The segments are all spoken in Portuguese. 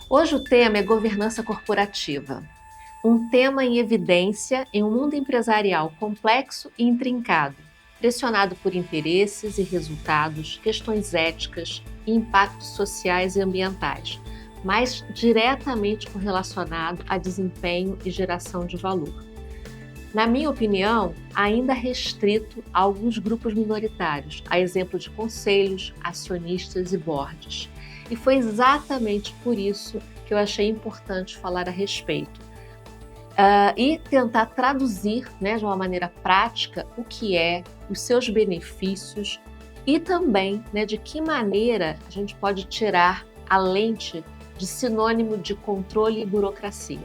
Hoje o tema é governança corporativa, um tema em evidência em um mundo empresarial complexo e intrincado, pressionado por interesses e resultados, questões éticas e impactos sociais e ambientais, mas diretamente correlacionado a desempenho e geração de valor. Na minha opinião, ainda restrito a alguns grupos minoritários, a exemplo de conselhos, acionistas e boards. E foi exatamente por isso que eu achei importante falar a respeito. E tentar traduzir, de uma maneira prática, o que é, os seus benefícios e também de que maneira a gente pode tirar a lente de sinônimo de controle e burocracia.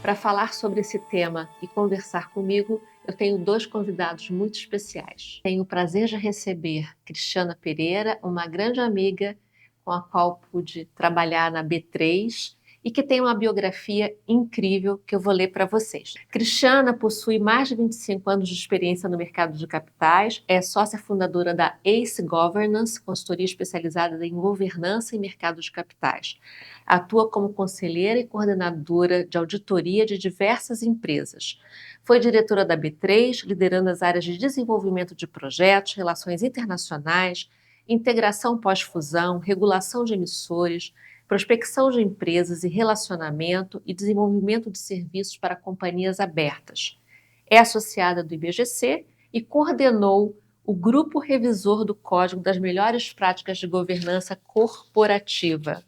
Para falar sobre esse tema e conversar comigo, eu tenho dois convidados muito especiais. Tenho o prazer de receber Cristiana Pereira, uma grande amiga com a qual pude trabalhar na B3 e que tem uma biografia incrível que eu vou ler para vocês. Cristiana possui mais de 25 anos de experiência no mercado de capitais, é sócia fundadora da ACE Governance, consultoria especializada em governança e mercado de capitais. Atua como conselheira e coordenadora de auditoria de diversas empresas. Foi diretora da B3, liderando as áreas de desenvolvimento de projetos, relações internacionais, integração pós-fusão, regulação de emissores, prospecção de empresas e relacionamento e desenvolvimento de serviços para companhias abertas. É associada do IBGC e coordenou o Grupo Revisor do Código das Melhores Práticas de Governança Corporativa.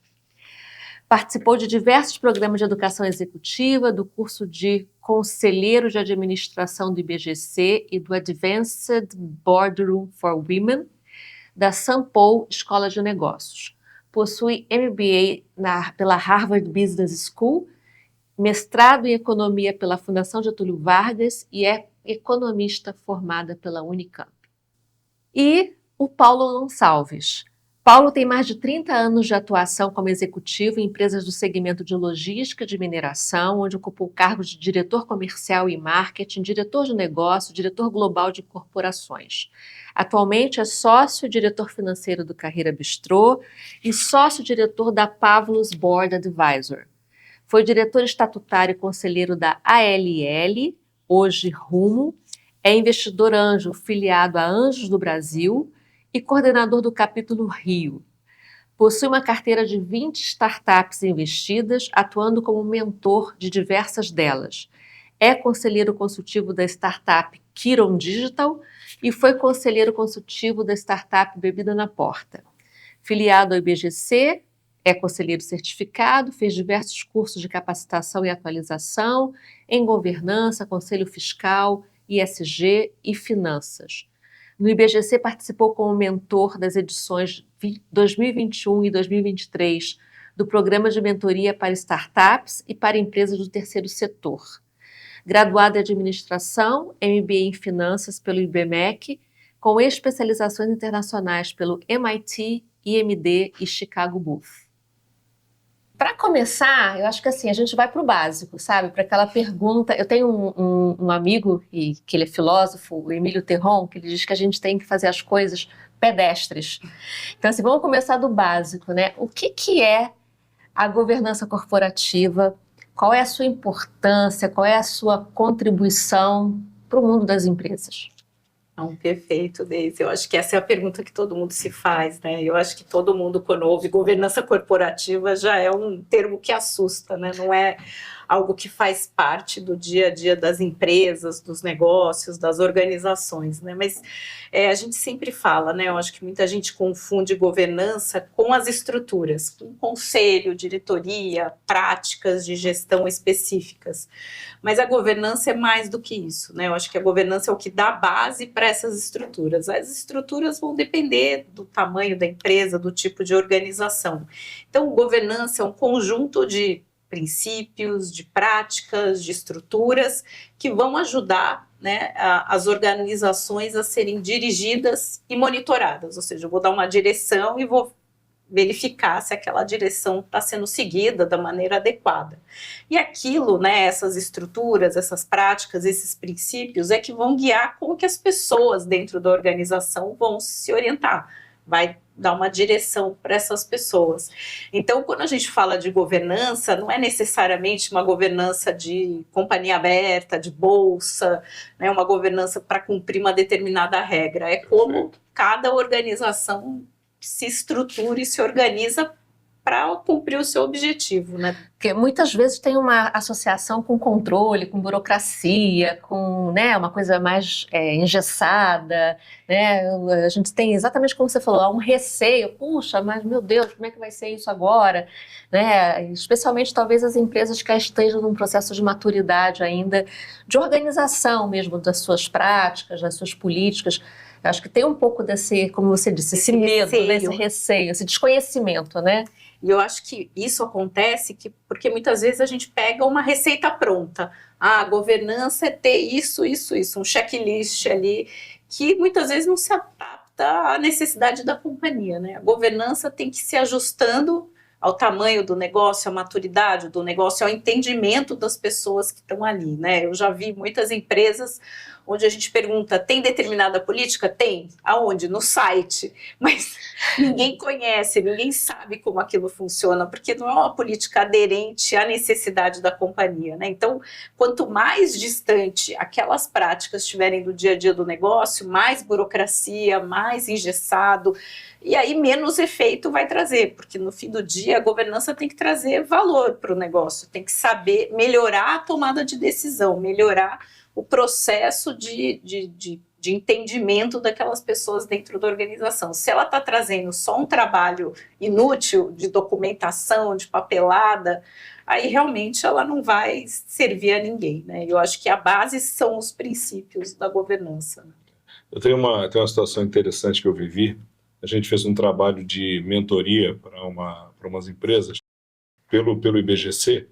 Participou de diversos programas de educação executiva, do curso de Conselheiro de Administração do IBGC e do Advanced Boardroom for Women, da Sampo Escola de Negócios. Possui MBA pela Harvard Business School, mestrado em Economia pela Fundação Getúlio Vargas e é economista formada pela Unicamp. E o Paulo Gonçalves. Paulo tem mais de 30 anos de atuação como executivo em empresas do segmento de logística de mineração, onde ocupou cargos de diretor comercial e marketing, diretor de negócio, diretor global de corporações. Atualmente é sócio e diretor financeiro do Carreira Bistrô e sócio-diretor da Pavlos Board Advisor. Foi diretor estatutário e conselheiro da ALL, hoje Rumo, é investidor anjo filiado a Anjos do Brasil e coordenador do capítulo Rio. Possui uma carteira de 20 startups investidas, atuando como mentor de diversas delas. É conselheiro consultivo da startup Kiron Digital e foi conselheiro consultivo da startup Bebida na Porta. Filiado ao IBGC, é conselheiro certificado, fez diversos cursos de capacitação e atualização em governança, conselho fiscal, ISG e finanças. No IBGC participou como mentor das edições 2021 e 2023 do Programa de Mentoria para Startups e para Empresas do Terceiro Setor. Graduado em Administração, MBA em Finanças pelo IBMEC, com especializações internacionais pelo MIT, IMD e Chicago Booth. Para começar, eu acho que assim, a gente vai para o básico, sabe? Para aquela pergunta. Eu tenho um amigo, que ele é filósofo, o Emílio Terron, que ele diz que a gente tem que fazer as coisas pedestres. Então, assim, vamos começar do básico, né? O que é a governança corporativa? Qual é a sua importância? Qual é a sua contribuição para o mundo das empresas? Não, perfeito, Deise. Eu acho que essa é a pergunta que todo mundo se faz, né? Eu acho que todo mundo, quando ouve governança corporativa, já é um termo que assusta, né? Não é algo que faz parte do dia a dia das empresas, dos negócios, das organizações, né? Mas a gente sempre fala, né? Eu acho que muita gente confunde governança com as estruturas, com conselho, diretoria, práticas de gestão específicas. Mas a governança é mais do que isso, né? Eu acho que a governança é o que dá base para essas estruturas. As estruturas vão depender do tamanho da empresa, do tipo de organização. Então, governança é um conjunto de princípios, de práticas, de estruturas que vão ajudar, né, as organizações a serem dirigidas e monitoradas. Ou seja, eu vou dar uma direção e vou verificar se aquela direção está sendo seguida da maneira adequada. E aquilo, né, essas estruturas, essas práticas, esses princípios é que vão guiar como que as pessoas dentro da organização vão se orientar, vai dar uma direção para essas pessoas. Então, quando a gente fala de governança, não é necessariamente uma governança de companhia aberta, de bolsa, né, uma governança para cumprir uma determinada regra, é como cada organização se estrutura e se organiza para cumprir o seu objetivo, né? Porque muitas vezes tem uma associação com controle, com burocracia, com, né, uma coisa mais engessada, né? A gente tem exatamente como você falou, um receio, puxa, mas meu Deus, como é que vai ser isso agora? Né? Especialmente talvez as empresas que estejam num processo de maturidade ainda, de organização mesmo das suas práticas, das suas políticas. Eu acho que tem um pouco desse, como você disse, esse medo, né, esse receio, esse desconhecimento, né? E eu acho que isso acontece porque muitas vezes a gente pega uma receita pronta. A governança é ter isso, isso, isso, um checklist ali, que muitas vezes não se adapta à necessidade da companhia, né? A governança tem que ir se ajustando ao tamanho do negócio, à maturidade do negócio, ao entendimento das pessoas que estão ali, né? Eu já vi muitas empresas onde a gente pergunta, tem determinada política? Tem. Aonde? No site. Mas ninguém conhece, ninguém sabe como aquilo funciona, porque não é uma política aderente à necessidade da companhia, né? Então, quanto mais distante aquelas práticas estiverem do dia a dia do negócio, mais burocracia, mais engessado, e aí menos efeito vai trazer, porque no fim do dia a governança tem que trazer valor para o negócio, tem que saber melhorar a tomada de decisão, melhorar o processo de entendimento daquelas pessoas dentro da organização. Se ela está trazendo só um trabalho inútil de documentação, de papelada, aí realmente ela não vai servir a ninguém, né? Eu acho que a base são os princípios da governança. Eu tenho uma situação interessante que eu vivi. A gente fez um trabalho de mentoria para umas empresas pelo IBGC,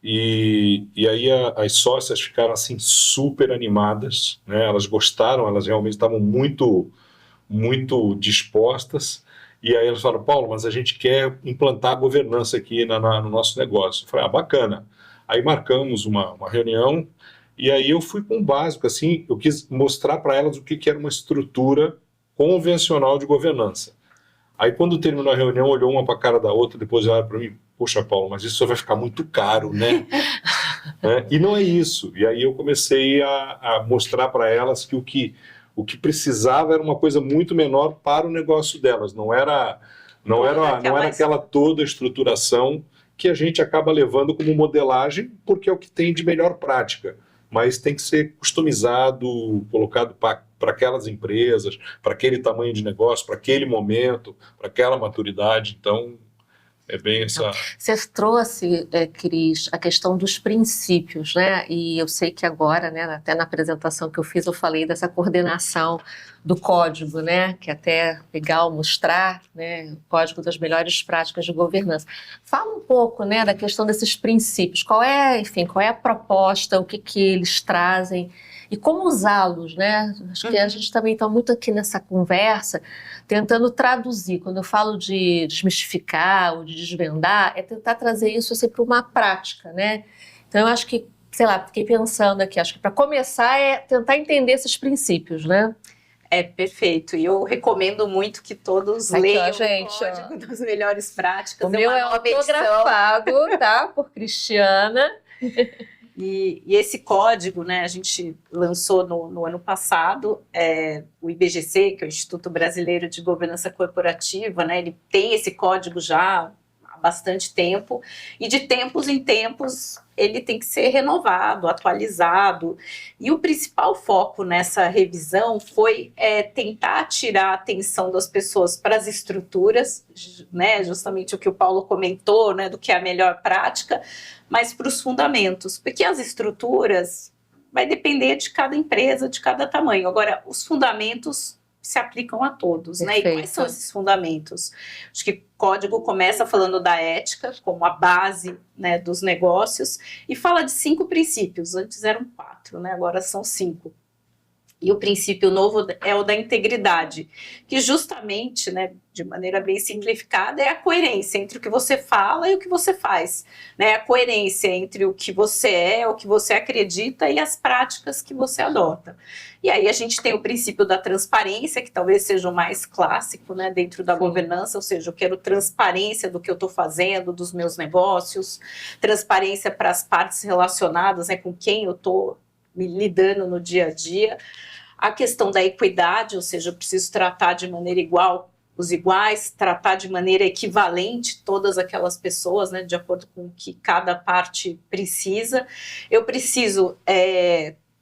e aí as sócias ficaram assim super animadas, né? Elas gostaram, elas realmente estavam muito, muito dispostas, e aí elas falaram, Paulo, mas a gente quer implantar a governança aqui no nosso negócio. Eu falei, bacana. Aí marcamos uma reunião, e aí eu fui com o básico, assim, eu quis mostrar para elas o que era uma estrutura convencional de governança. Aí quando terminou a reunião, olhou uma para a cara da outra, depois olharam para mim, poxa, Paulo, mas isso vai ficar muito caro, né? E não é isso. E aí eu comecei a mostrar para elas que o que precisava era uma coisa muito menor para o negócio delas. Não era aquela toda estruturação que a gente acaba levando como modelagem, porque é o que tem de melhor prática. Mas tem que ser customizado, colocado para aquelas empresas, para aquele tamanho de negócio, para aquele momento, para aquela maturidade. Então, é bem essa... Você trouxe, Cris, a questão dos princípios, né? E eu sei que agora, né, até na apresentação que eu fiz, eu falei dessa coordenação do código, né? Que é até legal mostrar, né? O código das melhores práticas de governança. Fala um pouco, né, da questão desses princípios. Qual é a proposta, o que eles trazem e como usá-los, né? Acho que a gente também está muito aqui nessa conversa tentando traduzir. Quando eu falo de desmistificar ou de desvendar, é tentar trazer isso assim, para uma prática, né? Então eu acho que, sei lá, fiquei pensando aqui, acho que para começar é tentar entender esses princípios, né? É perfeito, e eu recomendo muito que todos leiam o Código das Melhores Práticas. O meu é autografado, tá? Por Cristiana. E esse código, né, a gente lançou no ano passado, o IBGC, que é o Instituto Brasileiro de Governança Corporativa, né, ele tem esse código já há bastante tempo, e de tempos em tempos ele tem que ser renovado, atualizado, e o principal foco nessa revisão foi tentar tirar a atenção das pessoas para as estruturas, né, justamente o que o Paulo comentou, né, do que é a melhor prática, mas para os fundamentos, porque as estruturas vai depender de cada empresa, de cada tamanho. Agora, os fundamentos se aplicam a todos, né? E quais são esses fundamentos? Acho que o código começa falando da ética como a base, né, dos negócios e fala de 5 princípios. Antes eram 4, né? Agora são 5. E o princípio novo é o da integridade, que justamente, né, de maneira bem simplificada, é a coerência entre o que você fala e o que você faz. Né? A coerência entre o que você é, o que você acredita e as práticas que você adota. E aí a gente tem o princípio da transparência, que talvez seja o mais clássico, né, dentro da governança, ou seja, eu quero transparência do que eu estou fazendo, dos meus negócios, transparência para as partes relacionadas, né, com quem eu estou me lidando no dia a dia. A questão da equidade, ou seja, eu preciso tratar de maneira igual os iguais, tratar de maneira equivalente todas aquelas pessoas, né, de acordo com o que cada parte precisa. Eu preciso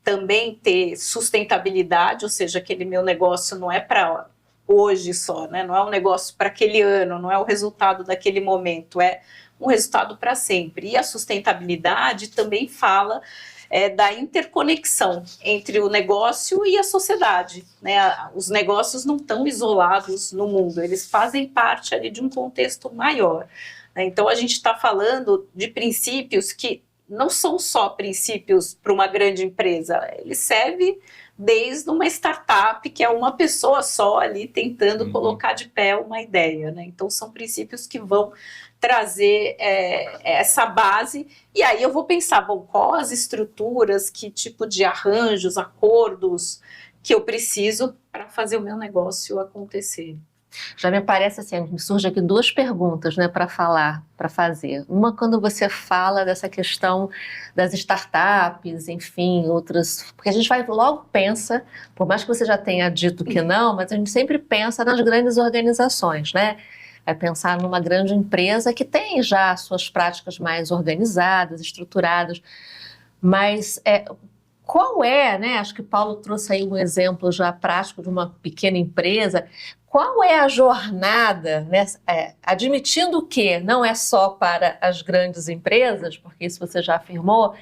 também ter sustentabilidade, ou seja, aquele meu negócio não é para hoje só, né, não é um negócio para aquele ano, não é o resultado daquele momento, é um resultado para sempre. E a sustentabilidade também fala da interconexão entre o negócio e a sociedade. Né? Os negócios não estão isolados no mundo, eles fazem parte ali de um contexto maior. Né? Então, a gente está falando de princípios que não são só princípios para uma grande empresa, ele serve desde uma startup, que é uma pessoa só ali tentando colocar de pé uma ideia. Né? Então, são princípios que vão trazer essa base, e aí eu vou pensar, bom, quais as estruturas, que tipo de arranjos, acordos que eu preciso para fazer o meu negócio acontecer. Já me parece assim, me surge aqui duas perguntas, né, para fazer. Uma, quando você fala dessa questão das startups, enfim, outras, porque a gente logo pensa, por mais que você já tenha dito que não, mas a gente sempre pensa nas grandes organizações, né? É pensar numa grande empresa que tem já suas práticas mais organizadas, estruturadas, mas qual né, acho que o Paulo trouxe aí um exemplo já prático de uma pequena empresa, qual é a jornada, né, admitindo que não é só para as grandes empresas, porque isso você já afirmou,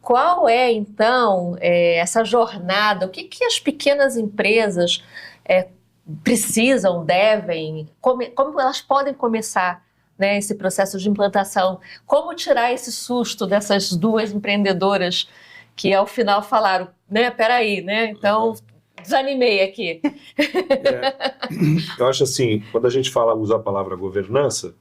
qual é então essa jornada, o que as pequenas empresas precisam, devem, como elas podem começar, né, esse processo de implantação, como tirar esse susto dessas duas empreendedoras que ao final falaram, né, peraí, né, então desanimei aqui. Eu acho assim, quando a gente usa a palavra governança,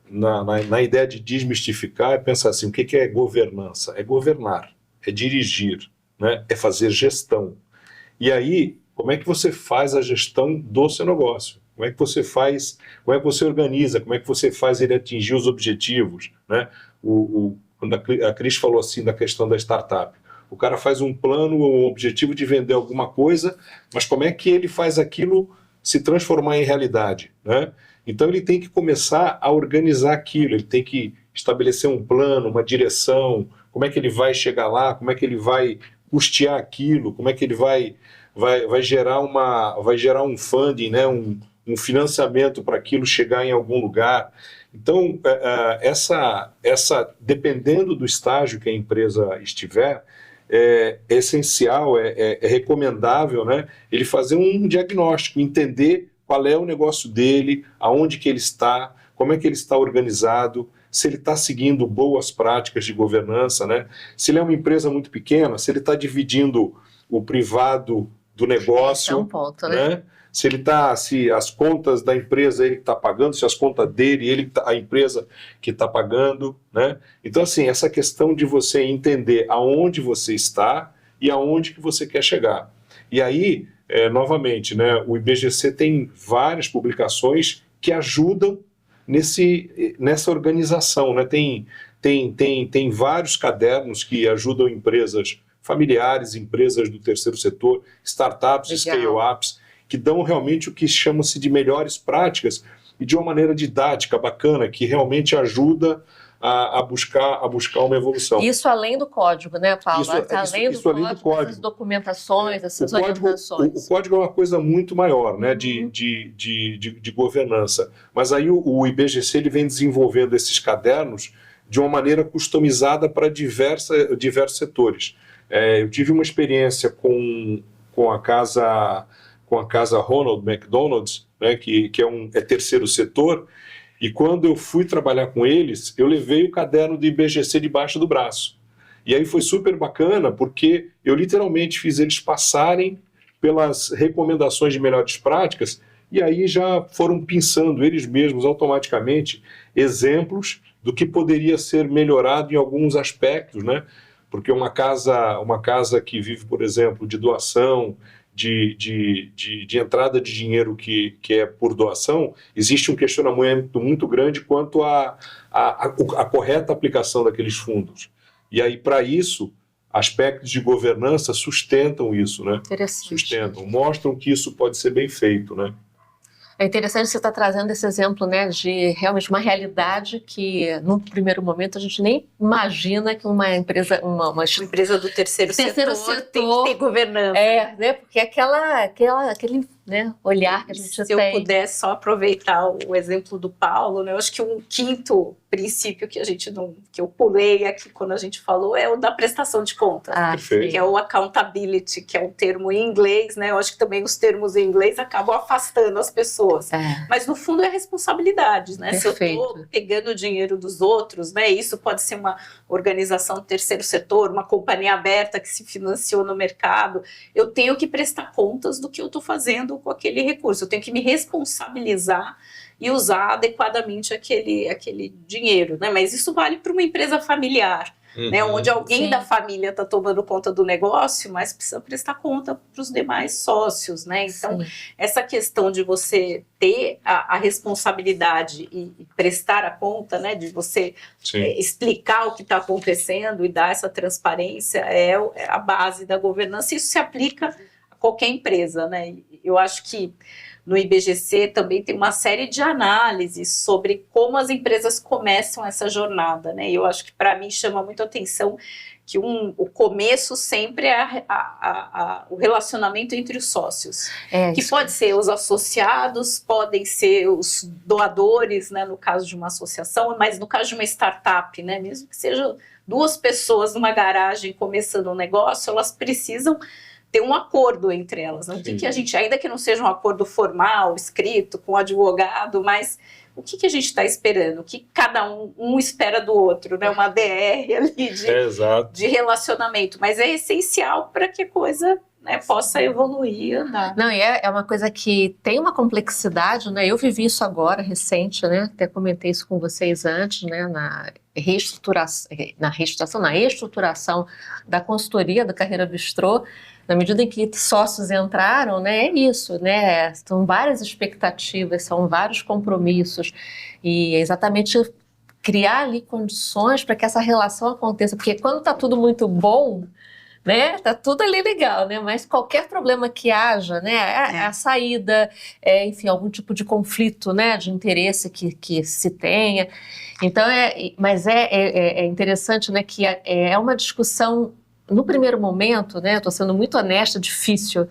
na ideia de desmistificar, é pensar assim, o que é governança? É governar, é dirigir, né, é fazer gestão. E aí, como é que você faz a gestão do seu negócio? Como é que você faz, como é que você organiza, como é que você faz ele atingir os objetivos? Né? Quando a Cris falou assim da questão da startup, o cara faz um plano, um objetivo de vender alguma coisa, mas como é que ele faz aquilo se transformar em realidade? Né? Então ele tem que começar a organizar aquilo, ele tem que estabelecer um plano, uma direção, como é que ele vai chegar lá, como é que ele vai custear aquilo, como é que ele vai gerar um funding, né, um financiamento para aquilo chegar em algum lugar. Então, dependendo do estágio que a empresa estiver, é essencial, é recomendável, né, ele fazer um diagnóstico, entender qual é o negócio dele, aonde que ele está, como é que ele está organizado, se ele está seguindo boas práticas de governança, né? Se ele é uma empresa muito pequena, se ele está dividindo o privado do negócio, é um ponto, né? Se as contas da empresa ele está pagando, se as contas dele, a empresa que está pagando, né? Então, assim, essa questão de você entender aonde você está e aonde que você quer chegar. E aí, novamente, né, o IBGC tem várias publicações que ajudam nessa organização, né? Tem vários cadernos que ajudam empresas familiares, empresas do terceiro setor, startups, scale-ups, que dão realmente o que chama-se de melhores práticas e de uma maneira didática, bacana, que realmente ajuda a buscar uma evolução. Isso além do código, né, Paulo? Além do código, essas documentações, essas orientações. O código é uma coisa muito maior, né, de governança. Mas aí o IBGC ele vem desenvolvendo esses cadernos de uma maneira customizada para diversos setores. Eu tive uma experiência com a casa Ronald McDonald's, né, que é terceiro setor, e quando eu fui trabalhar com eles, eu levei o caderno do IBGC debaixo do braço. E aí foi super bacana, porque eu literalmente fiz eles passarem pelas recomendações de melhores práticas, e aí já foram pensando eles mesmos automaticamente exemplos do que poderia ser melhorado em alguns aspectos, né? Porque uma casa que vive, por exemplo, de doação, de entrada de dinheiro que é por doação, existe um questionamento muito grande quanto à correta aplicação daqueles fundos. E aí, para isso, aspectos de governança sustentam isso, né? Sustentam, mostram que isso pode ser bem feito, né? É interessante você estar trazendo esse exemplo, né, de realmente uma realidade que, num primeiro momento, a gente nem imagina que uma empresa, uma empresa do terceiro setor tem que ter governança. Né, porque aquele né, olhar que a gente tem. Se eu puder só aproveitar o exemplo do Paulo, né, eu acho que um quinto princípio que eu pulei aqui quando a gente falou é o da prestação de contas, que é o accountability, que é um termo em inglês, né? Eu acho que também os termos em inglês acabam afastando as pessoas. Mas no fundo é responsabilidade, né? Perfeito. Se eu estou pegando o dinheiro dos outros, né? Isso pode ser uma organização do terceiro setor, uma companhia aberta que se financiou no mercado. Eu tenho que prestar contas do que eu estou fazendo com aquele recurso. Eu tenho que me responsabilizar e usar adequadamente aquele dinheiro, né? Mas isso vale para uma empresa familiar, né? Onde alguém da família está tomando conta do negócio, mas precisa prestar conta para os demais sócios, né? Então, essa questão de você ter a responsabilidade e prestar a conta, né? De você explicar o que está acontecendo e dar essa transparência é a base da governança. Isso se aplica a qualquer empresa, né? Eu acho que no IBGC também tem uma série de análises sobre como as empresas começam essa jornada, né? E eu acho que para mim chama muito a atenção que o começo sempre é o relacionamento entre os sócios, que pode ser os associados, podem ser os doadores, né, no caso de uma associação, mas no caso de uma startup, né, mesmo que sejam duas pessoas numa garagem começando um negócio, elas precisam ter um acordo entre elas, né? O que a gente, ainda que não seja um acordo formal, escrito, com advogado, mas o que a gente está esperando? O que cada um espera do outro, né? Uma DR ali de relacionamento, mas é essencial para que a coisa, né, possa evoluir e andar. Não, e é uma coisa que tem uma complexidade, né? Eu vivi isso agora, recente, né? Até comentei isso com vocês antes, né? Na estruturação da consultoria da Carreira Bistrô. Na medida em que sócios entraram, né, é isso, né, são várias expectativas, são vários compromissos, e é exatamente criar ali condições para que essa relação aconteça, porque quando está tudo muito bom, né, tá tudo ali legal, né, mas qualquer problema que haja, né, a saída, enfim, algum tipo de conflito, né, de interesse que se tenha, então mas é interessante, né, que é uma discussão. No primeiro momento, né, estou sendo muito honesta, difícil,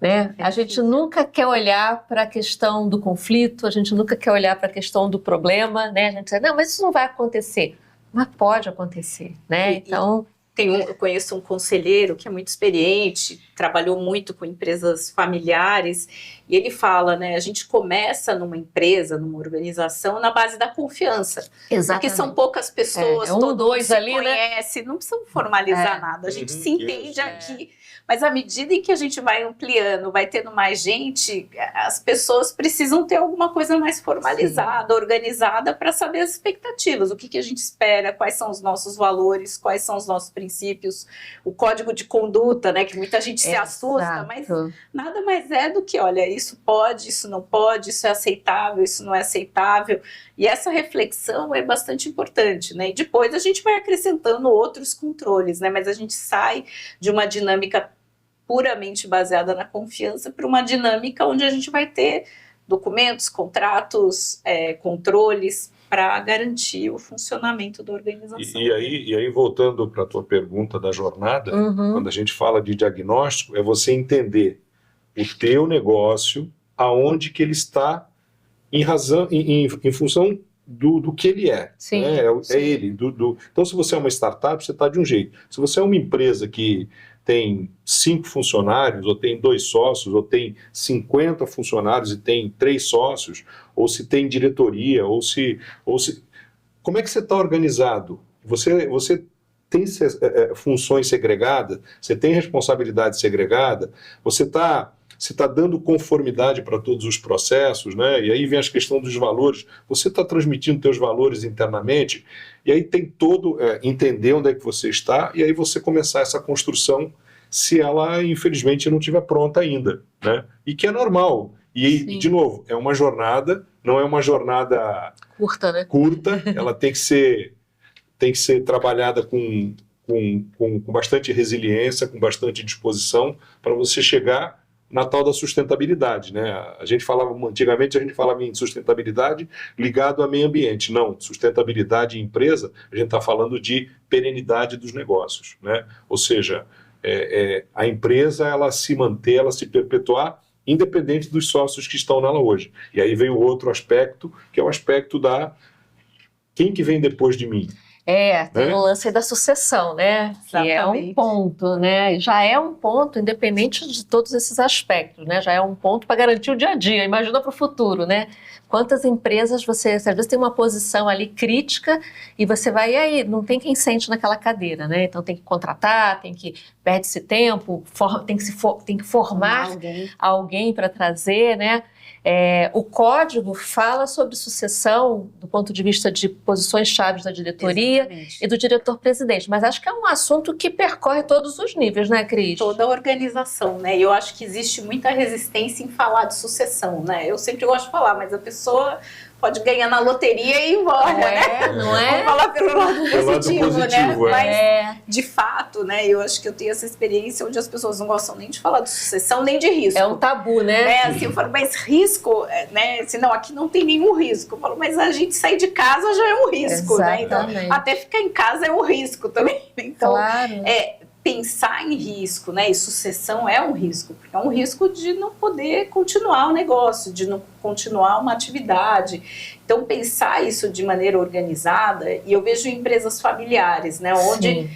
né? A gente nunca quer olhar para a questão do conflito, a gente nunca quer olhar para a questão do problema, né? A gente diz, não, mas isso não vai acontecer. Mas pode acontecer, né? Então... Eu conheço um conselheiro que é muito experiente, trabalhou muito com empresas familiares, e ele fala, né, a gente começa numa empresa, numa organização, na base da confiança. Exatamente. Porque são poucas pessoas, todo mundo se ali, conhece, né? Não precisam formalizar nada, a gente se entende aqui. Mas à medida em que a gente vai ampliando, vai tendo mais gente, as pessoas precisam ter alguma coisa mais formalizada, organizada, para saber as expectativas, o que a gente espera, quais são os nossos valores, quais são os nossos princípios, o código de conduta, né, que muita gente se assusta, mas nada mais é do que, olha, isso pode, isso não pode, isso é aceitável, isso não é aceitável. E essa reflexão é bastante importante, né? E depois a gente vai acrescentando outros controles, né? Mas a gente sai de uma dinâmica puramente baseada na confiança para uma dinâmica onde a gente vai ter documentos, contratos, controles para garantir o funcionamento da organização. E aí voltando para a tua pergunta da jornada, quando a gente fala de diagnóstico, é você entender o teu negócio, aonde que ele está em função do que ele é. Sim, né? É ele. Então, se você é uma startup, você está de um jeito. Se você é uma empresa que tem 5 funcionários, ou tem 2 sócios, ou tem 50 funcionários e tem 3 sócios, ou se tem diretoria, ou se como é que você está organizado? Você tem funções segregadas, você tem responsabilidade segregada, você está dando conformidade para todos os processos, né? E aí vem a questão dos valores, você está transmitindo seus valores internamente, e aí tem todo, entender onde é que você está, e aí você começar essa construção, se ela, infelizmente, não estiver pronta ainda, né? E que é normal. E, de novo, é uma jornada, não é uma jornada curta, né? Curta, ela tem que ser trabalhada com bastante resiliência, com bastante disposição, para você chegar na tal da sustentabilidade, né? Antigamente a gente falava em sustentabilidade ligado ao meio ambiente. Não, sustentabilidade em empresa, a gente está falando de perenidade dos negócios, né? Ou seja, a empresa ela se manter, ela se perpetuar, independente dos sócios que estão nela hoje. E aí vem o outro aspecto, que é o aspecto da quem que vem depois de mim. Tem o lance aí da sucessão, né? Que é um ponto, né? Já é um ponto, independente de todos esses aspectos, né? Já é um ponto para garantir o dia a dia. Imagina para o futuro, né? Quantas empresas você, às vezes, tem uma posição ali crítica e você vai, e aí, não tem quem sente naquela cadeira, né? Então tem que contratar, perde esse tempo, tem que formar alguém para trazer, né? O código fala sobre sucessão do ponto de vista de posições chaves da diretoria. Exatamente. E do diretor-presidente, mas acho que é um assunto que percorre todos os níveis, né, Cris? Toda a organização, né? E eu acho que existe muita resistência em falar de sucessão, né? Eu sempre gosto de falar, mas a pessoa pode ganhar na loteria e ir embora, né? Não é? Vamos falar pelo lado positivo, né? Mas, de fato, né? Eu acho que eu tenho essa experiência onde as pessoas não gostam nem de falar de sucessão, nem de risco. É um tabu, né? Assim, eu falo, mas risco, né? Assim, não, aqui não tem nenhum risco. Eu falo, mas a gente sair de casa já é um risco, né? Então, até ficar em casa é um risco também. Então, claro. Pensar em risco, né, e sucessão é um risco, porque é um risco de não poder continuar o negócio, de não continuar uma atividade. Então, pensar isso de maneira organizada, e eu vejo empresas familiares, né, onde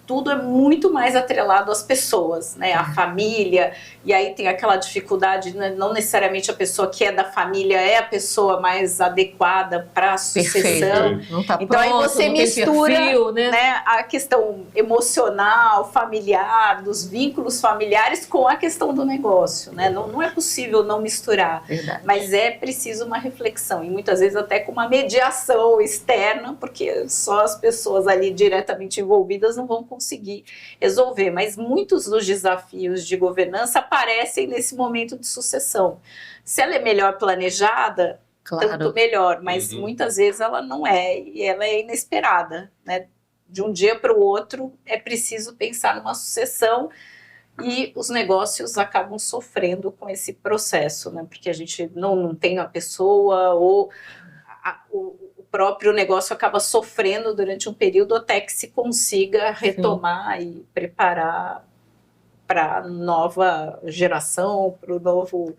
tudo é muito mais atrelado às pessoas, né, à família, e aí tem aquela dificuldade, né, não necessariamente a pessoa que é da família é a pessoa mais adequada para a sucessão. Não tá então pronto, aí você mistura perfil, né, a questão emocional, familiar, dos vínculos familiares com a questão do negócio, né? Não é possível não misturar. Verdade. Mas é preciso uma reflexão, e muitas vezes até com uma mediação externa, porque só as pessoas ali diretamente envolvidas não vão conseguir resolver, mas muitos dos desafios de governança aparecem nesse momento de sucessão. Se ela é melhor planejada, tanto melhor, mas muitas vezes ela não é, e ela é inesperada, né? De um dia para o outro é preciso pensar numa sucessão, e os negócios acabam sofrendo com esse processo, né? Porque a gente não tem a pessoa, ou o próprio negócio acaba sofrendo durante um período até que se consiga retomar e preparar para a nova geração, para o novo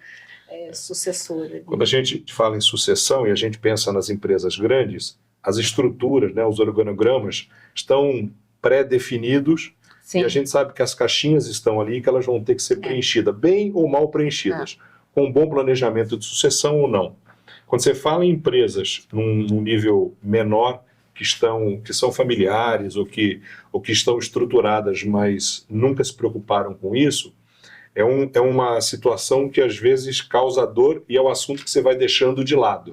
sucessor. Quando a gente fala em sucessão e a gente pensa nas empresas grandes, as estruturas, né, os organogramas estão pré-definidos. Sim. E a gente sabe que as caixinhas estão ali, que elas vão ter que ser preenchidas, bem ou mal preenchidas, com um bom planejamento de sucessão ou não. Quando você fala em empresas num nível menor, que são familiares ou que estão estruturadas, mas nunca se preocuparam com isso, é uma situação que às vezes causa dor, e é o assunto que você vai deixando de lado.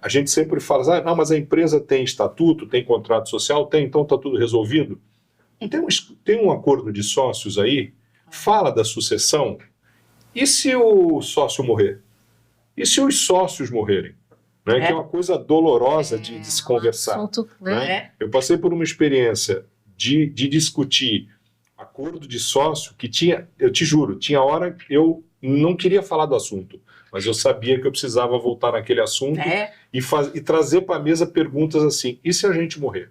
A gente sempre fala, não, mas a empresa tem estatuto, tem contrato social, então está tudo resolvido. Tem um acordo de sócios aí, fala da sucessão, e se o sócio morrer? E se os sócios morrerem? Né? Que é uma coisa dolorosa de se conversar. Assunto, né? Eu passei por uma experiência de discutir acordo de sócio que tinha, eu te juro, tinha hora que eu não queria falar do assunto, mas eu sabia que eu precisava voltar naquele assunto e trazer para a mesa perguntas assim, e se a gente morrer?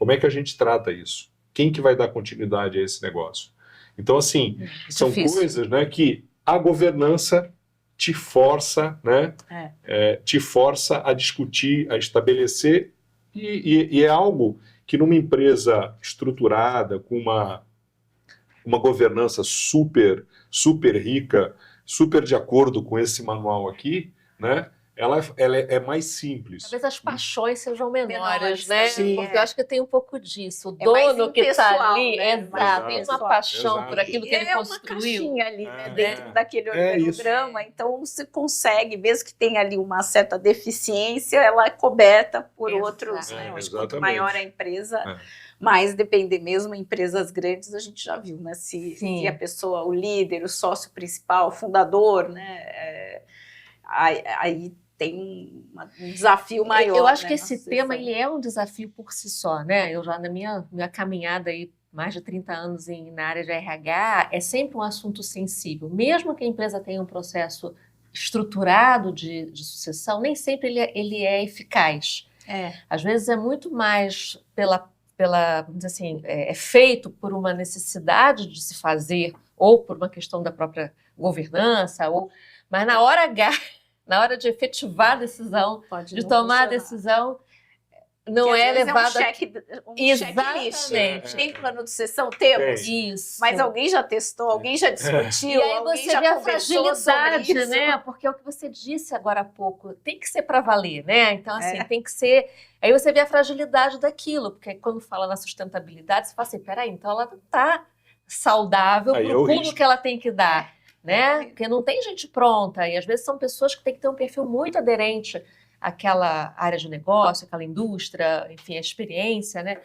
Como é que a gente trata isso? Quem que vai dar continuidade a esse negócio? Então, assim, são coisas, né, que a governança te força, né, te força a discutir, a estabelecer, e é algo que numa empresa estruturada, com uma governança super rica, super de acordo com esse manual aqui, né, ela é mais simples. Talvez as paixões sejam menores, Menores, né? sim, Porque eu acho que tem um pouco disso. O mais dono que está impessoal, ali, né? exato, tem uma Exato. paixão por aquilo que ele É uma construiu. caixinha ali, né, É, dentro é. daquele É isso. organograma, então você consegue, mesmo que tenha ali uma certa deficiência, ela é coberta por Exato. outros, né? Eu acho que quanto Exatamente. maior a empresa, É. mais depender mesmo em empresas grandes, a gente já viu, né? Sim. Se a pessoa, o líder, o sócio principal, o fundador, né? Aí tem um desafio maior. Eu acho né, que na esse sucessão. tema ele é um desafio por si só, né? Eu já na minha caminhada aí, mais de 30 anos na área de RH, é sempre um assunto sensível. Mesmo que a empresa tenha um processo estruturado de sucessão, nem sempre ele é eficaz. Às vezes é muito mais vamos dizer assim, é feito por uma necessidade de se fazer, ou por uma questão da própria governança, mas na hora H, na hora de efetivar a decisão, Pode de não tomar a funcionar. decisão, não Que às é vezes levada... um Exatamente. checklist. Tem plano de sucessão? Temos. Isso. Mas alguém já testou, alguém já discutiu, E aí alguém você já vê a conversou sobre fragilidade, isso. né? Porque é o que você disse agora há pouco, tem que ser para valer, né? Então, assim, É. tem que ser... Aí você vê a fragilidade daquilo, porque quando fala na sustentabilidade, você fala assim, peraí, então ela não está saudável Aí para é o o pulo risco. que ela tem que dar, né? Porque não tem gente pronta, e às vezes são pessoas que têm que ter um perfil muito aderente àquela área de negócio, àquela indústria, enfim, a experiência, né?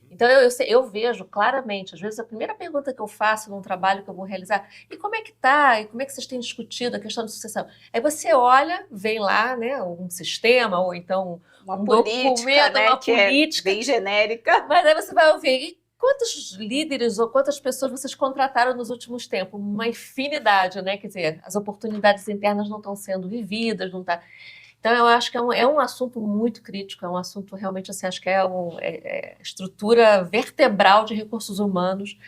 Então, eu vejo claramente, às vezes a primeira pergunta que eu faço num trabalho que eu vou realizar, e como é que tá? E como é que vocês têm discutido a questão de sucessão? Aí você olha, vem lá, né, um sistema, ou então Uma um política, documento, né, uma que política, é bem genérica. mas aí você vai ouvir, e quantos líderes ou quantas pessoas vocês contrataram nos últimos tempos? Uma infinidade, né? Quer dizer, as oportunidades internas não estão sendo vividas, não está... Então, eu acho que é um assunto muito crítico, é um assunto realmente, assim, acho que é estrutura vertebral de recursos humanos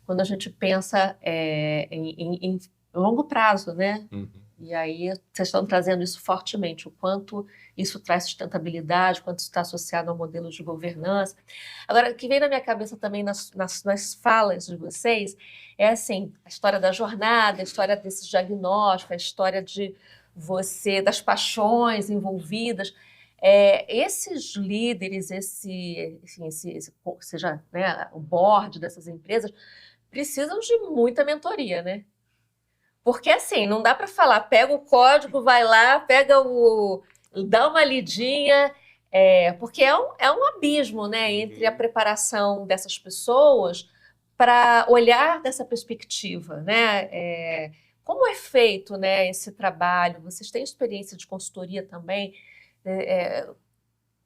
quando a gente pensa em longo prazo, né? Uhum. E aí vocês estão trazendo isso fortemente, o quanto isso traz sustentabilidade, o quanto isso está associado ao modelo de governança. Agora, o que vem na minha cabeça também nas falas de vocês é assim, a história da jornada, a história desses diagnósticos, a história das paixões envolvidas. Esses líderes, seja, né, o board dessas empresas, precisam de muita mentoria, né? Porque assim, não dá para falar, pega o código, vai lá, dá uma lidinha, porque é um abismo, né, entre a preparação dessas pessoas para olhar dessa perspectiva, né? Como é feito, né, esse trabalho? Vocês têm experiência de consultoria também?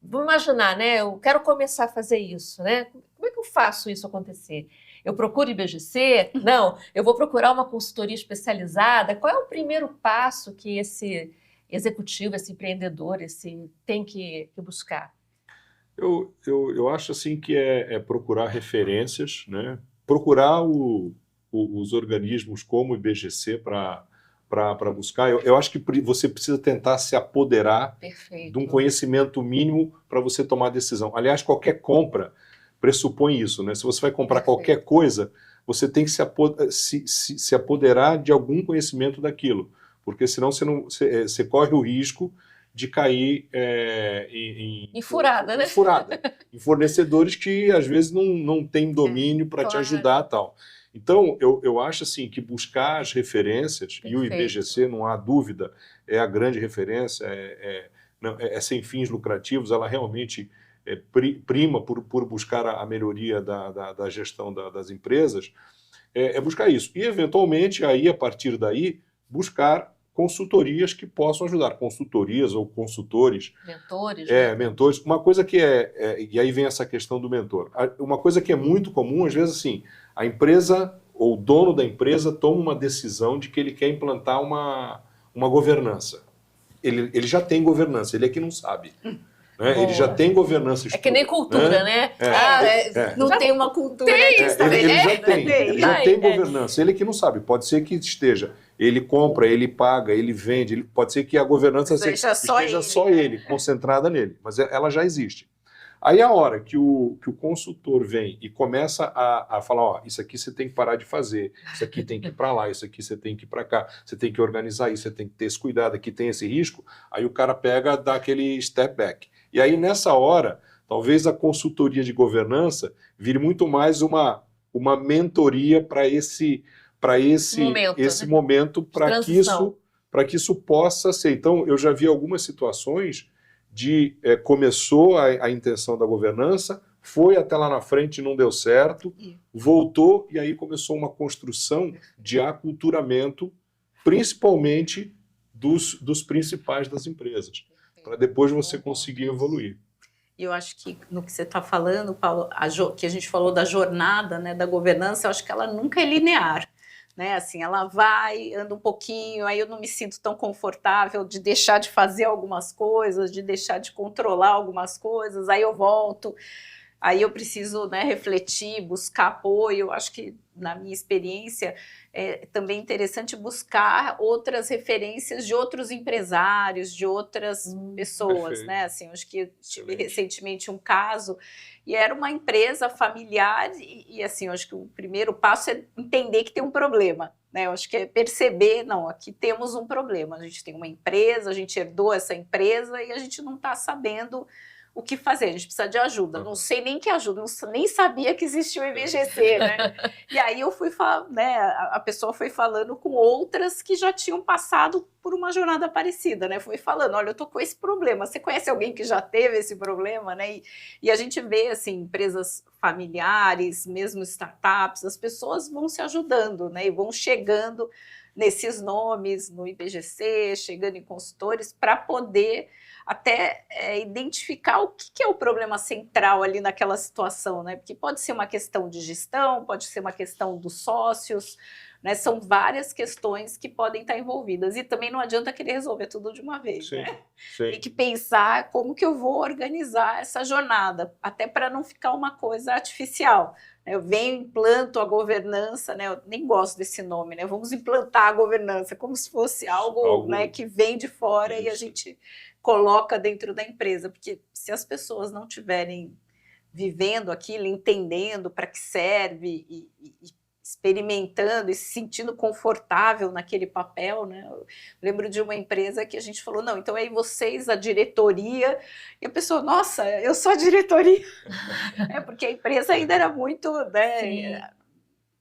Vamos imaginar, né? Eu quero começar a fazer isso, né? Como é que eu faço isso acontecer? Eu procuro IBGC? Não, eu vou procurar uma consultoria especializada. Qual é o primeiro passo que esse executivo, esse empreendedor, tem que buscar? Eu acho assim que é procurar referências, né? Procurar os organismos como o IBGC para buscar. Eu acho que você precisa tentar se apoderar Perfeito. de um conhecimento mínimo para você tomar decisão. Aliás, qualquer compra pressupõe isso, né? Se você vai comprar Perfeito. qualquer coisa, você tem que se apoderar de algum conhecimento daquilo, porque senão você corre o risco de cair em furada, né? Em fornecedores que às vezes não têm domínio para te ajudar e tal. Então, eu acho assim que buscar as referências, e o IBGC, não há dúvida, é a grande referência, é sem fins lucrativos, ela realmente prima por buscar a melhoria da gestão das empresas, buscar isso. E, eventualmente, aí, a partir daí, buscar consultorias que possam ajudar, consultorias ou consultores. Mentores. Né? Mentores. Uma coisa que e aí vem essa questão do mentor. Uma coisa que é muito comum, às vezes, assim, a empresa ou o dono da empresa toma uma decisão de que ele quer implantar uma governança. Ele já tem governança, ele é que não sabe. Né? Ele já tem governança. É que nem cultura, né? Não tem uma cultura. Ele já tem governança. Ele que não sabe. Pode ser que esteja. Ele compra, ele paga, ele vende. Pode ser que a governança esteja só ele, concentrada nele. Mas ela já existe. Aí a hora que o consultor vem e começa a falar, ó, isso aqui você tem que parar de fazer, isso aqui tem que ir para lá, isso aqui você tem que ir para cá, você tem que organizar isso, você tem que ter esse cuidado, aqui tem esse risco, aí o cara pega, dá aquele step back. E aí nessa hora, talvez a consultoria de governança vire muito mais uma mentoria para esse momento, para que isso possa ser. Então, eu já vi algumas situações de começou a intenção da governança, foi até lá na frente, não deu certo, voltou e aí começou uma construção de aculturamento, principalmente dos principais das empresas, para depois você conseguir evoluir. E eu acho que no que você está falando, Paulo, que a gente falou da jornada, né, da governança, eu acho que ela nunca é linear. Né, assim, ela vai, anda um pouquinho, aí eu não me sinto tão confortável de deixar de fazer algumas coisas, de deixar de controlar algumas coisas, aí eu volto, aí eu preciso, né, refletir, buscar apoio. Eu acho que, na minha experiência, é também interessante buscar outras referências de outros empresários, de outras pessoas, né? Assim, acho que eu tive recentemente um caso, e era uma empresa familiar, e assim, eu acho que o primeiro passo é entender que tem um problema, né? Eu acho que é perceber, não, aqui temos um problema, a gente tem uma empresa, a gente herdou essa empresa e a gente não está sabendo o que fazer, a gente precisa de ajuda. Não sei nem que ajuda, nem sabia que existia o IBGC, né? E aí eu fui falar, né? A pessoa foi falando com outras que já tinham passado por uma jornada parecida, né? Foi falando, olha, eu tô com esse problema. Você conhece alguém que já teve esse problema, né? E a gente vê assim, empresas familiares, mesmo startups, as pessoas vão se ajudando, né? E vão chegando nesses nomes, no IBGC, chegando em consultores, para poder até identificar o que é o problema central ali naquela situação, né? Porque pode ser uma questão de gestão, pode ser uma questão dos sócios, né? São várias questões que podem estar envolvidas. E também não adianta querer resolver tudo de uma vez, Sim, né? sim. Tem que pensar como que eu vou organizar essa jornada, até para não ficar uma coisa artificial. Eu venho, implanto a governança, né? Eu nem gosto desse nome, né? Vamos implantar a governança, como se fosse algo né, que vem de fora e a gente coloca dentro da empresa, porque se as pessoas não estiverem vivendo aquilo, entendendo para que serve e experimentando e se sentindo confortável naquele papel, né? Eu lembro de uma empresa que a gente falou, não, então aí vocês, a diretoria, e a pessoa, nossa, eu sou a diretoria, porque a empresa ainda era muito, né,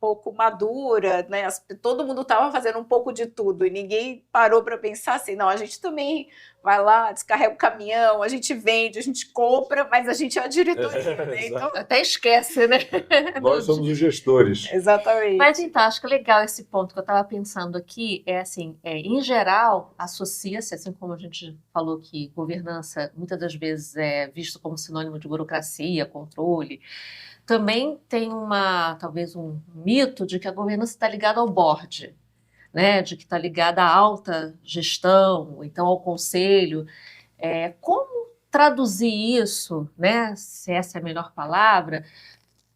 pouco madura, né? Todo mundo estava fazendo um pouco de tudo e ninguém parou para pensar assim, não, a gente também vai lá, descarrega o caminhão, a gente vende, a gente compra, mas a gente é a diretoria, né? Então, até esquece, né? Nós somos os gestores. Exatamente. Mas então, acho que legal esse ponto que eu estava pensando aqui, assim, em geral, associa-se, assim como a gente falou que governança muitas das vezes é visto como sinônimo de burocracia, controle, também tem talvez um mito de que a governança está ligada ao board, né? De que está ligada à alta gestão, ou então ao conselho. Como traduzir isso, né? Se essa é a melhor palavra,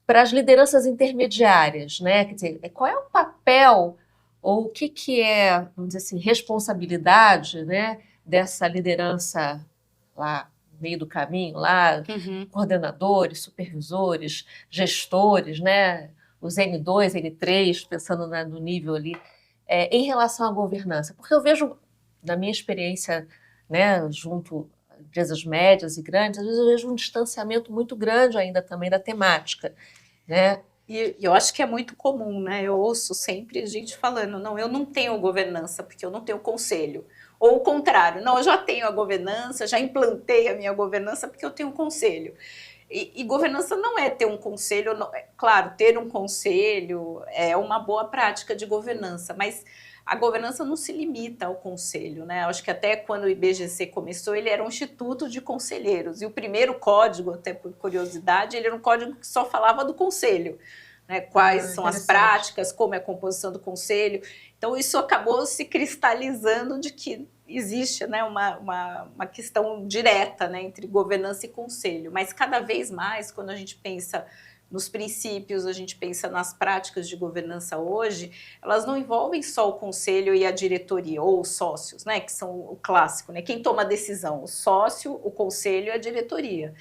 para as lideranças intermediárias, né? Quer dizer, qual é o papel ou o que é, vamos dizer assim, responsabilidade, né? Dessa liderança lá meio do caminho, lá, coordenadores, supervisores, gestores, né? Os N2, N3, pensando no nível ali, em relação à governança. Porque eu vejo, na minha experiência, né, junto a empresas médias e grandes, às vezes eu vejo um distanciamento muito grande ainda também da temática, né? E eu acho que é muito comum, né? Eu ouço sempre gente falando, não, eu não tenho governança porque eu não tenho conselho. Ou o contrário, não, eu já tenho a governança, já implantei a minha governança porque eu tenho um conselho. E governança não é ter um conselho, não, claro, ter um conselho é uma boa prática de governança, mas a governança não se limita ao conselho, né? Eu acho que até quando o IBGC começou, ele era um instituto de conselheiros, e o primeiro código, até por curiosidade, ele era um código que só falava do conselho, né? Quais são as práticas, como é a composição do conselho. Então, isso acabou se cristalizando de que existe, né, uma questão direta, né, entre governança e conselho. Mas cada vez mais, quando a gente pensa nos princípios, a gente pensa nas práticas de governança hoje, elas não envolvem só o conselho e a diretoria, ou os sócios, né, que são o clássico, né? Quem toma a decisão? O sócio, o conselho e a diretoria.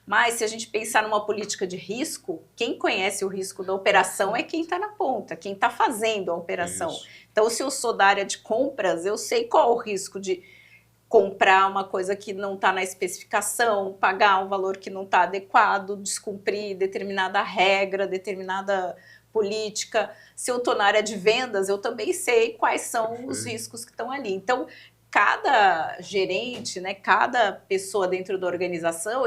Mas se a gente pensar numa política de risco, quem conhece o risco da operação é quem está na ponta, quem está fazendo a operação. Isso. Então, se eu sou da área de compras, eu sei qual é o risco de comprar uma coisa que não está na especificação, pagar um valor que não está adequado, descumprir determinada regra, determinada política. Se eu estou na área de vendas, eu também sei quais são os riscos que estão ali. Então, cada gerente, né, cada pessoa dentro da organização,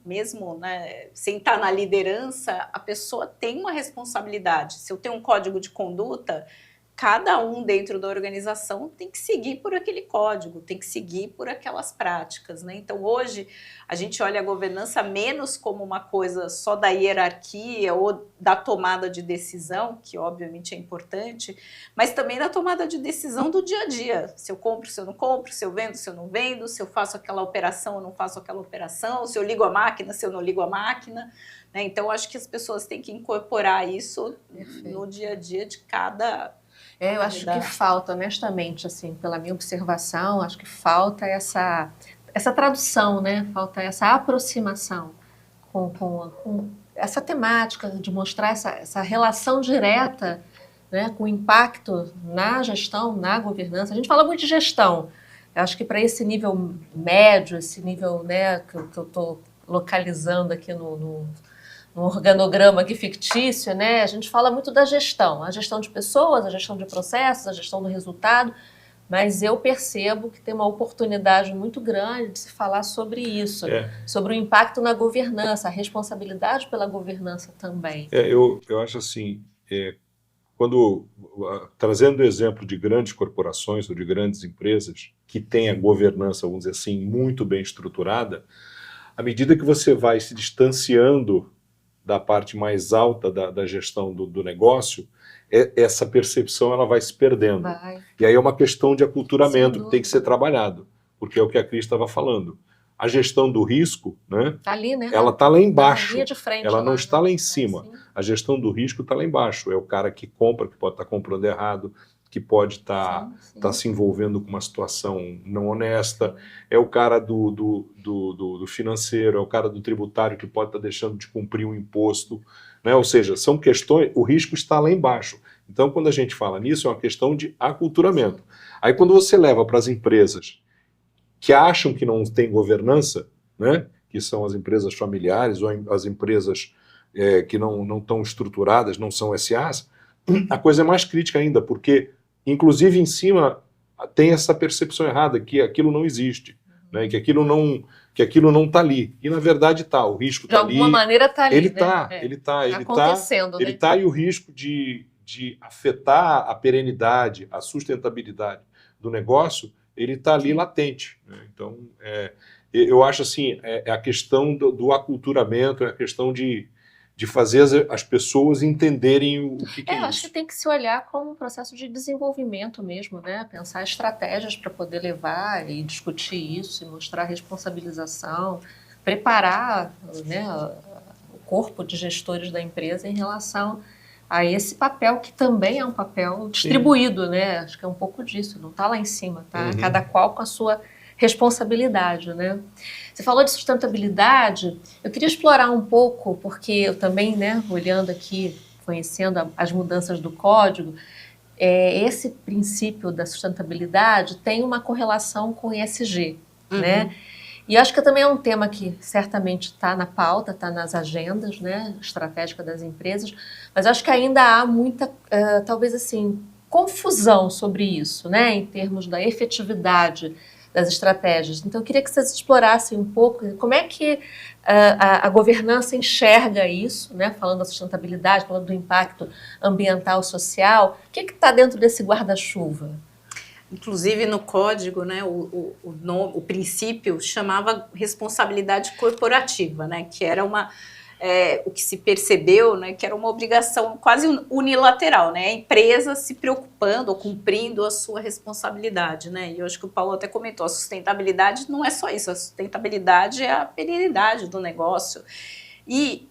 mesmo, né, sem estar na liderança, a pessoa tem uma responsabilidade. Se eu tenho um código de conduta, cada um dentro da organização tem que seguir por aquele código, tem que seguir por aquelas práticas, né? Então, hoje, a gente olha a governança menos como uma coisa só da hierarquia ou da tomada de decisão, que obviamente é importante, mas também da tomada de decisão do dia a dia. Se eu compro, se eu não compro, se eu vendo, se eu não vendo, se eu faço aquela operação ou não faço aquela operação, se eu ligo a máquina, se eu não ligo a máquina, né? Então, acho que as pessoas têm que incorporar isso no dia a dia de cada... Eu acho que falta, honestamente, assim, pela minha observação, acho que falta essa tradução, né? Falta essa aproximação com essa temática de mostrar essa relação direta, né, com o impacto na gestão, na governança. A gente fala muito de gestão. Eu acho que para esse nível médio, esse nível, né, que eu estou localizando aqui no organograma aqui fictício, né? A gente fala muito da gestão, a gestão de pessoas, a gestão de processos, a gestão do resultado, mas eu percebo que tem uma oportunidade muito grande de se falar sobre isso, sobre o impacto na governança, a responsabilidade pela governança também. Eu acho assim, trazendo o exemplo de grandes corporações ou de grandes empresas que têm a governança, vamos dizer assim, muito bem estruturada, à medida que você vai se distanciando da parte mais alta da gestão do negócio, essa percepção ela vai se perdendo. E aí é uma questão de aculturamento que tem que ser trabalhado, porque é o que a Cris estava falando. A gestão do risco, né, tá ali, né? Ela está lá embaixo, linha de frente, ela não lá, está lá em cima. A gestão do risco está lá embaixo. É o cara que compra, que pode estar comprando errado, que pode estar se envolvendo com uma situação não honesta, é o cara do financeiro, é o cara do tributário que pode estar deixando de cumprir um imposto, né? Ou seja, são questões, o risco está lá embaixo. Então, quando a gente fala nisso, é uma questão de aculturamento. Aí, quando você leva para as empresas que acham que não tem governança, né? Que são as empresas familiares ou as empresas que não estão estruturadas, não são SAs, a coisa é mais crítica ainda, porque inclusive em cima tem essa percepção errada que aquilo não existe, né? Que aquilo não está ali. E na verdade está, o risco está ali. De alguma maneira está ali. Ele está, ele está acontecendo, ele está, e o risco de afetar a perenidade, a sustentabilidade do negócio, ele está ali latente, né? Então, eu acho assim, é a questão do aculturamento, é a questão de fazer as pessoas entenderem o que é isso. Eu acho que tem que se olhar como um processo de desenvolvimento mesmo, né? Pensar estratégias para poder levar e discutir isso, e mostrar responsabilização, preparar, né, o corpo de gestores da empresa em relação a esse papel, que também é um papel distribuído, né? Acho que é um pouco disso, não está lá em cima, tá? Cada qual com a sua responsabilidade, né? Você falou de sustentabilidade, eu queria explorar um pouco, porque eu também, né, olhando aqui, conhecendo as mudanças do código, esse princípio da sustentabilidade tem uma correlação com o ESG, né? E acho que também é um tema que certamente está na pauta, está nas agendas, né, estratégicas das empresas, mas acho que ainda há muita, talvez assim, confusão sobre isso, né, em termos da efetividade das estratégias. Então, eu queria que vocês explorassem um pouco como é que a governança enxerga isso, né? Falando da sustentabilidade, falando do impacto ambiental, social. O que está dentro desse guarda-chuva? Inclusive, no código, né, o princípio chamava responsabilidade corporativa, né, que era o que se percebeu, né, que era uma obrigação quase unilateral, né, a empresa se preocupando ou cumprindo a sua responsabilidade, né, e eu acho que o Paulo até comentou, a sustentabilidade não é só isso, a sustentabilidade é a perenidade do negócio, e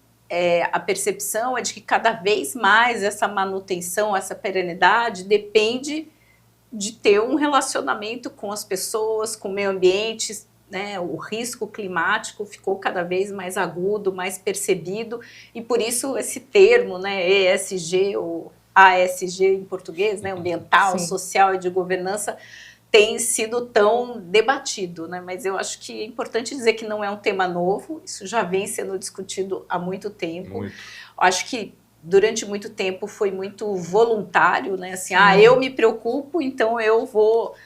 a percepção é de que cada vez mais essa manutenção, essa perenidade depende de ter um relacionamento com as pessoas, com o meio ambiente, né, o risco climático ficou cada vez mais agudo, mais percebido, e por isso esse termo, né, ESG, ou ASG em português, né, ambiental, Sim. social e de governança, tem sido tão debatido, né? Mas eu acho que é importante dizer que não é um tema novo, isso já vem sendo discutido há muito tempo. Muito. Acho que durante muito tempo foi muito voluntário, né? Assim, Sim. eu me preocupo, então eu vou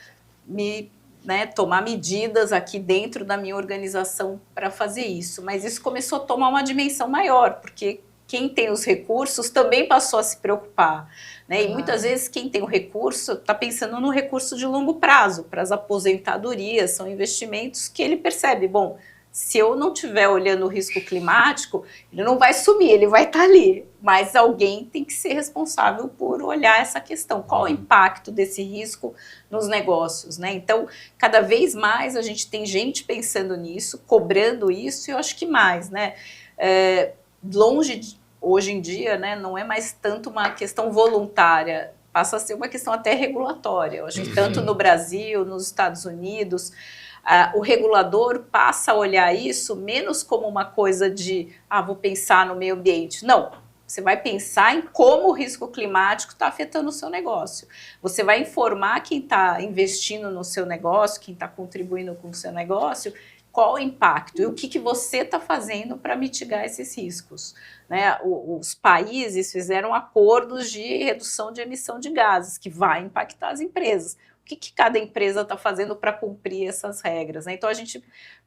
tomar medidas aqui dentro da minha organização para fazer isso. Mas isso começou a tomar uma dimensão maior, porque quem tem os recursos também passou a se preocupar, né? E muitas vezes quem tem o recurso está pensando no recurso de longo prazo, para as aposentadorias, são investimentos que ele percebe, bom, se eu não estiver olhando o risco climático, ele não vai sumir, ele vai estar ali, mas alguém tem que ser responsável por olhar essa questão, qual o impacto desse risco nos negócios, né? Então, cada vez mais a gente tem gente pensando nisso, cobrando isso, e eu acho que mais, né? Hoje em dia, né, não é mais tanto uma questão voluntária, passa a ser uma questão até regulatória. Eu acho que tanto no Brasil, nos Estados Unidos, o regulador passa a olhar isso menos como uma coisa de, vou pensar no meio ambiente. Não, você vai pensar em como o risco climático está afetando o seu negócio. Você vai informar quem está investindo no seu negócio, quem está contribuindo com o seu negócio, qual o impacto e o que você está fazendo para mitigar esses riscos, né? Os países fizeram acordos de redução de emissão de gases, que vai impactar as empresas. O que cada empresa está fazendo para cumprir essas regras, né? Então a gente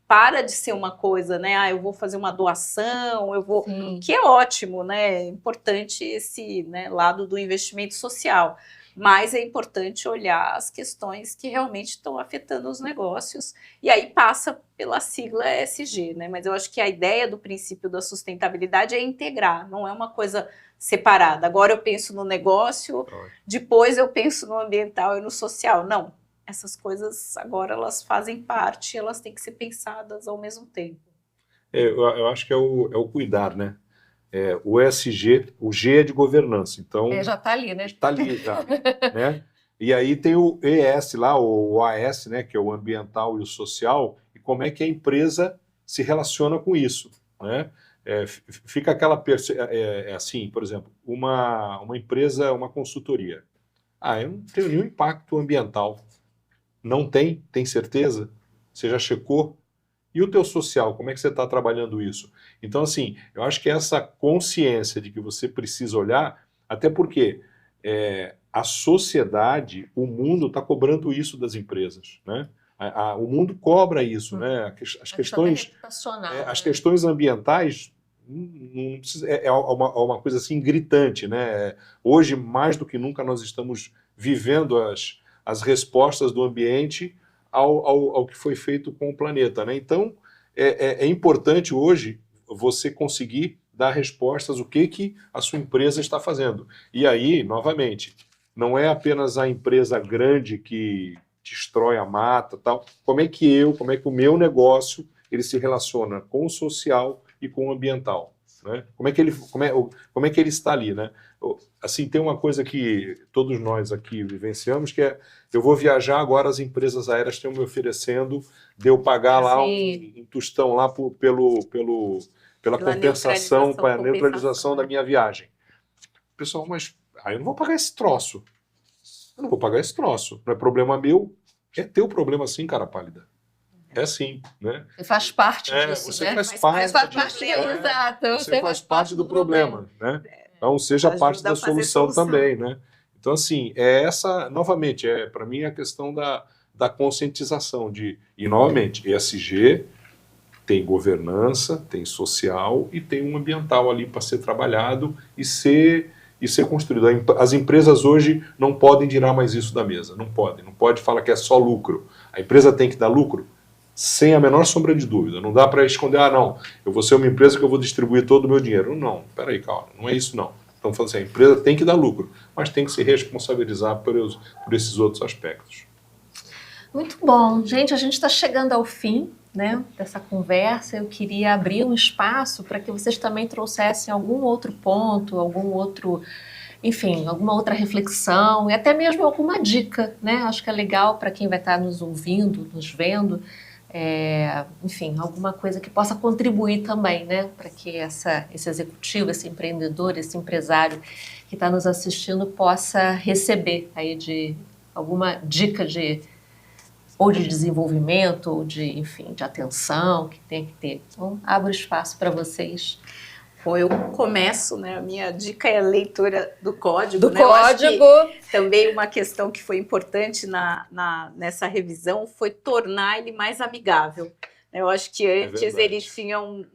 para de ser uma coisa, né? Eu vou fazer uma doação, que é ótimo, né? É importante esse, né, lado do investimento social. Mas é importante olhar as questões que realmente estão afetando os negócios, e aí passa pela sigla ESG, né? Mas eu acho que a ideia do princípio da sustentabilidade é integrar, não é uma coisa separada. Agora eu penso no negócio, depois eu penso no ambiental e no social. Não, essas coisas agora elas fazem parte, elas têm que ser pensadas ao mesmo tempo. Eu acho que é o cuidar, né? O ESG, o G é de governança, então já está ali, né? está ali já, né? E aí tem o ES lá, o AS, né, que é o ambiental e o social, e como é que a empresa se relaciona com isso, né? Fica aquela assim, por exemplo, uma empresa, uma consultoria. Eu não tenho nenhum impacto ambiental. Não tem? Tem certeza? Você já checou? E o teu social, como é que você está trabalhando isso? Então, assim, eu acho que essa consciência de que você precisa olhar, até porque a sociedade, o mundo está cobrando isso das empresas, né? O mundo cobra isso, né? As questões ambientais não precisa, uma coisa assim gritante, né? Hoje, mais do que nunca, nós estamos vivendo as respostas do ambiente ao que foi feito com o planeta, né? Então, é importante hoje você conseguir dar respostas o que a sua empresa está fazendo. E aí, novamente, não é apenas a empresa grande que destrói a mata, tal. Como é que o meu negócio ele se relaciona com o social e com o ambiental, né? Como é que ele está ali, né? Assim, tem uma coisa que todos nós aqui vivenciamos, que é, eu vou viajar agora, as empresas aéreas estão me oferecendo de eu pagar lá um tostão lá pela compensação, para a neutralização da minha viagem. Pessoal, mas eu não vou pagar esse troço. Eu não vou pagar esse troço. Não é problema meu, é teu problema sim, cara pálida. É sim, né? Você faz parte disso, você né? Faz parte exato. Você faz parte do problema, né? Então seja parte da solução também, né? Então, assim, novamente, para mim, a questão da conscientização e, novamente, ESG tem governança, tem social e tem um ambiental ali para ser trabalhado e ser construído. As empresas hoje não podem tirar mais isso da mesa, não pode falar que é só lucro. A empresa tem que dar lucro sem a menor sombra de dúvida. Não dá para esconder, não, eu vou ser uma empresa que eu vou distribuir todo o meu dinheiro. Não, peraí, calma, não é isso não. Então, falando assim, a empresa tem que dar lucro, mas tem que se responsabilizar por esses outros aspectos. Muito bom. Gente, a gente está chegando ao fim, né, dessa conversa. Eu queria abrir um espaço para que vocês também trouxessem algum outro ponto, enfim, alguma outra reflexão e até mesmo alguma dica, né? Acho que é legal para quem vai estar nos ouvindo, nos vendo, enfim, alguma coisa que possa contribuir também, né, para que esse executivo, esse empreendedor, esse empresário que está nos assistindo possa receber aí de alguma dica ou de desenvolvimento, ou enfim, de atenção que tem que ter. Então, abro espaço para vocês. Bom, eu começo, né? A minha dica é a leitura do código. Do código. Eu acho que também uma questão que foi importante nessa revisão foi tornar ele mais amigável. Eu acho que antes ele tinha um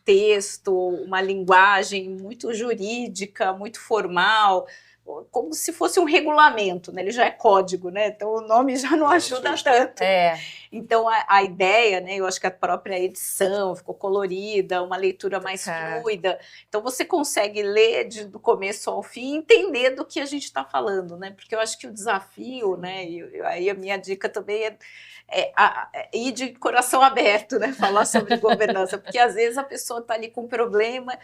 texto, uma linguagem muito jurídica, muito formal, como se fosse um regulamento, né? Ele já é código, né? Então o nome já não ajuda tanto. Então a ideia, né? Eu acho que a própria edição ficou colorida, uma leitura mais fluida. Então você consegue ler do começo ao fim e entender do que a gente está falando, né? Porque eu acho que o desafio, né? E aí a minha dica também é ir de coração aberto, né? Falar sobre governança, porque às vezes a pessoa está ali com um problema.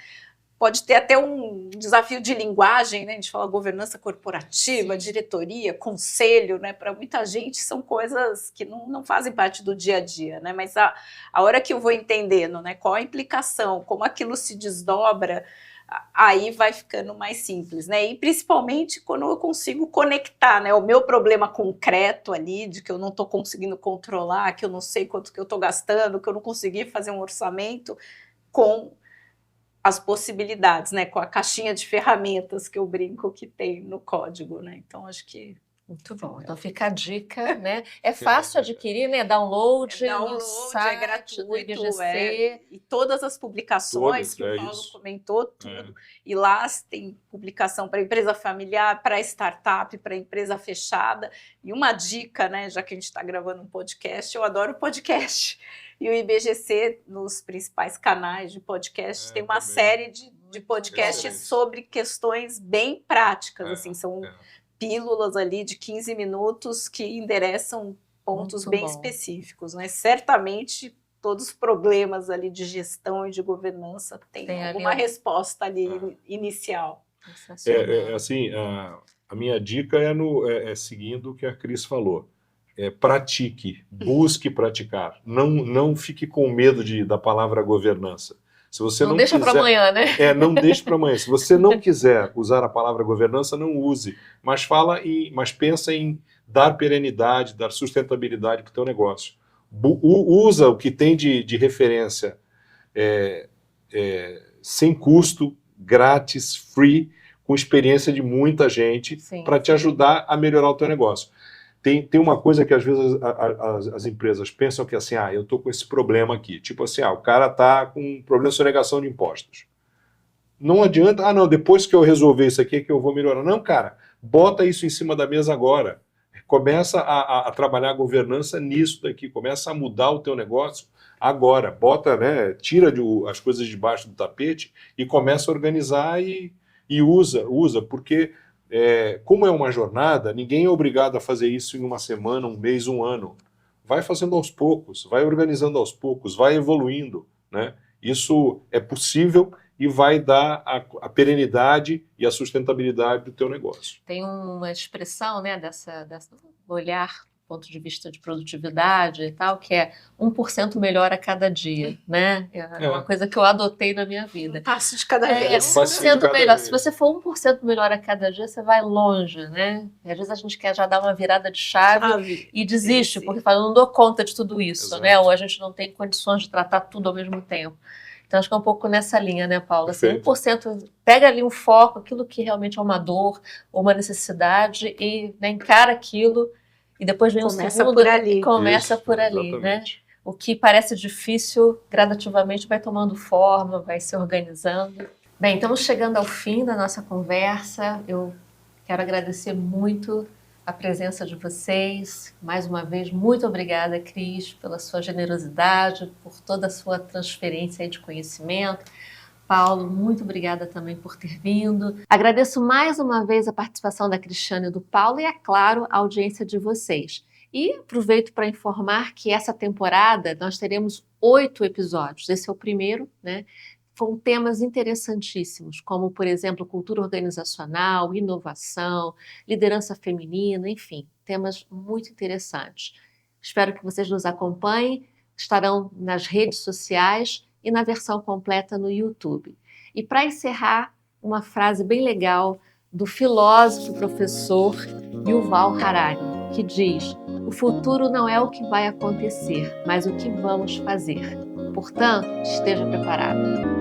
Pode ter até um desafio de linguagem, né? A gente fala governança corporativa, sim, diretoria, conselho, né? Para muita gente são coisas que não fazem parte do dia a dia, né? Mas a hora que eu vou entendendo, né? Qual a implicação, como aquilo se desdobra, aí vai ficando mais simples, né? E principalmente quando eu consigo conectar, né? O meu problema concreto ali, de que eu não estou conseguindo controlar, que eu não sei quanto que eu estou gastando, que eu não consegui fazer um orçamento, com as possibilidades, né, com a caixinha de ferramentas que eu brinco que tem no código, né? Então acho que muito bom. Então fica a dica, né? É fácil adquirir, né? Download no site, é gratuito, do IBGC. E todas as publicações que o Paulo comentou, tudo. E lá tem publicação para empresa familiar, para startup, para empresa fechada. E uma dica, né? Já que a gente está gravando um podcast, eu adoro podcast. E o IBGC, nos principais canais de podcast, tem uma série de podcasts sobre questões bem práticas, assim, são pílulas ali de 15 minutos que endereçam pontos bem específicos, né? Certamente todos os problemas ali de gestão e de governança tem alguma resposta ali inicial. Assim, a minha dica é seguindo o que a Cris falou. Pratique, busque praticar. Não fique com medo da palavra governança. Se você não deixa para amanhã, né? Não deixe para amanhã. Se você não quiser usar a palavra governança, não use. Mas pensa em dar perenidade, dar sustentabilidade para o teu negócio. Usa o que tem de referência sem custo, grátis, free, com experiência de muita gente, para te ajudar a melhorar o teu negócio. Tem uma coisa que às vezes as empresas pensam que assim, eu estou com esse problema aqui. Tipo assim, o cara está com um problema de sonegação de impostos. Não adianta, depois que eu resolver isso aqui é que eu vou melhorar. Não, cara, bota isso em cima da mesa agora. Começa a trabalhar a governança nisso daqui, começa a mudar o teu negócio agora. Bota, né, tira as coisas debaixo do tapete e começa a organizar e usa, porque... como é uma jornada, ninguém é obrigado a fazer isso em uma semana, um mês, um ano. Vai fazendo aos poucos, vai organizando aos poucos, vai evoluindo, né? Isso é possível e vai dar a perenidade e a sustentabilidade do teu negócio. Tem uma expressão, né, dessa olhar do ponto de vista de produtividade e tal, que é 1% melhor a cada dia, né? É uma coisa que eu adotei na minha vida. Um passo de cada vez. 1% melhor. Se você for 1% melhor a cada dia, você vai longe, né? E às vezes a gente quer já dar uma virada de chave e desiste, porque fala, não dou conta de tudo isso, exato, né? Ou a gente não tem condições de tratar tudo ao mesmo tempo. Então, acho que é um pouco nessa linha, né, Paulo? Assim, 1%, pega ali um foco, aquilo que realmente é uma dor ou uma necessidade e, né, encara aquilo e depois vem segundo por ali. E começa por ali, exatamente, né? O que parece difícil, gradativamente vai tomando forma, vai se organizando. Bem, estamos chegando ao fim da nossa conversa. Eu quero agradecer muito a presença de vocês. Mais uma vez, muito obrigada, Cris, pela sua generosidade, por toda a sua transferência de conhecimento. Paulo, muito obrigada também por ter vindo. Agradeço mais uma vez a participação da Cristiane e do Paulo e, é claro, a audiência de vocês. E aproveito para informar que essa temporada nós teremos 8 episódios. Esse é o primeiro, né? Foram temas interessantíssimos, como, por exemplo, cultura organizacional, inovação, liderança feminina, enfim, temas muito interessantes. Espero que vocês nos acompanhem. estarão nas redes sociais e na versão completa no YouTube. E para encerrar, uma frase bem legal do filósofo professor Yuval Harari, que diz: "O futuro não é o que vai acontecer, mas o que vamos fazer. Portanto, esteja preparado."